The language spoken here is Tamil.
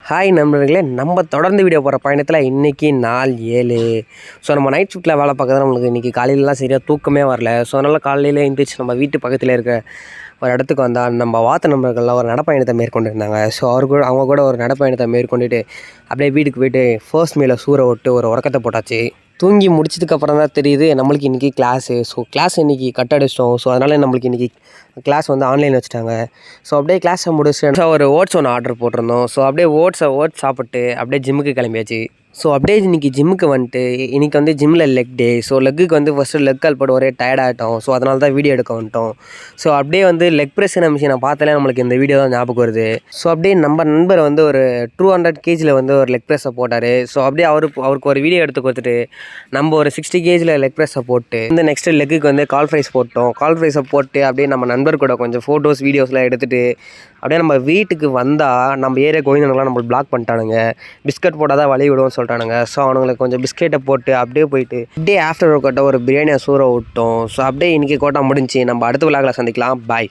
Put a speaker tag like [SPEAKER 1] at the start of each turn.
[SPEAKER 1] ஹாய் நண்பர்களே, நம்ம தொடர்ந்து வீடியோ போகிற பயணத்தில் இன்றைக்கி நாள் 7. ஸோ நம்ம நைட் ஷிஃப்ட்டில் வேலை பார்க்குறது நம்மளுக்கு இன்றைக்கி காலையிலலாம் சரியாக தூக்கமே வரல. ஸோ அதனால் காலையில் எழுந்திரிச்சு நம்ம வீட்டு பக்கத்தில் இருக்க ஒரு இடத்துக்கு வந்தால் நம்ம வாத்த நண்பர்கள்லாம் ஒரு நடைப்பயணத்தை மேற்கொண்டிருந்தாங்க. ஸோ அவங்க கூட ஒரு நடைப்பயணத்தை மேற்கொண்டுட்டு அப்படியே வீட்டுக்கு போய்ட்டு ஃபர்ஸ்ட் மீலை சூற விட்டு ஒரு உறக்கத்தை போட்டாச்சு. தூங்கி முடிச்சதுக்கப்புறம் தான் தெரியுது நம்மளுக்கு இன்றைக்கி கிளாஸு. ஸோ கிளாஸ் இன்றைக்கி கட் அடிச்சிட்டோம். ஸோ அதனால் நம்மளுக்கு இன்றைக்கி கிளாஸ் வந்து ஆன்லைனில் வச்சுட்டாங்க. ஸோ அப்படியே கிளாஸை முடிச்சுட்டு ஒரு ஓட்ஸ் ஒன்று ஆர்டர் போட்டிருந்தோம். ஸோ அப்படியே ஓட்ஸ் சாப்பிட்டு அப்படியே ஜிம்முக்கு கிளம்பியாச்சு. ஸோ அப்படியே இன்றைக்கி ஜிம்முக்கு வந்துட்டு இன்றைக்கி வந்து ஜிம்மில் லெக் டே. ஸோ லெக்குக்கு வந்து ஃபஸ்ட்டு லெக் கால் போட்டு ஒரே டயர்டாகிட்டோம். ஸோ அதனால தான் வீடியோ எடுக்க வந்துட்டோம். ஸோ அப்படியே வந்து லெக் ப்ரெஸ்ஸின மிஷினை பார்த்தாலே நம்மளுக்கு இந்த வீடியோ தான் ஞாபகம் வருது. ஸோ அப்படியே நம்ம நண்பர் வந்து ஒரு 200 kgயில் வந்து ஒரு லெக் ப்ரெஸ்ஸை போட்டார். ஸோ அப்படியே அவருக்கு ஒரு வீடியோ எடுத்து கொடுத்துட்டு நம்ம ஒரு 60 kgயில் லெக் ப்ரெஸ்ஸை போட்டு இந்த நெக்ஸ்ட்டு லெக்குக்கு வந்து கால் ஃப்ரைஸ் போட்டோம். கால் ஃப்ரைஸை போட்டு அப்படியே நம்ம நண்பர் கூட கொஞ்சம் ஃபோட்டோஸ் வீடியோஸ்லாம் எடுத்துகிட்டு அப்படியே நம்ம வீட்டுக்கு வந்தால் நம்ம ஏரியா கோவிந்தனுங்களாம் நம்மளுக்கு பிளாக் பண்ணிட்டானுங்க. பிஸ்கட் போட்டால் தான் வழி விடுவோம்னு சொல்லிட்டானுங்க. ஸோ அவனுங்களுக்கு கொஞ்சம் பிஸ்கெட்டை போட்டு அப்படியே போயிட்டு அப்படியே ஆஃப்டர் ஒர்க் அவுட்டாக ஒரு பிரியாணியை சூற விட்டோம். ஸோ அப்படியே இன்றைக்கி கோட்டா முடிஞ்சு நம்ம அடுத்த விழாக்களை சந்திக்கலாம். பாய்.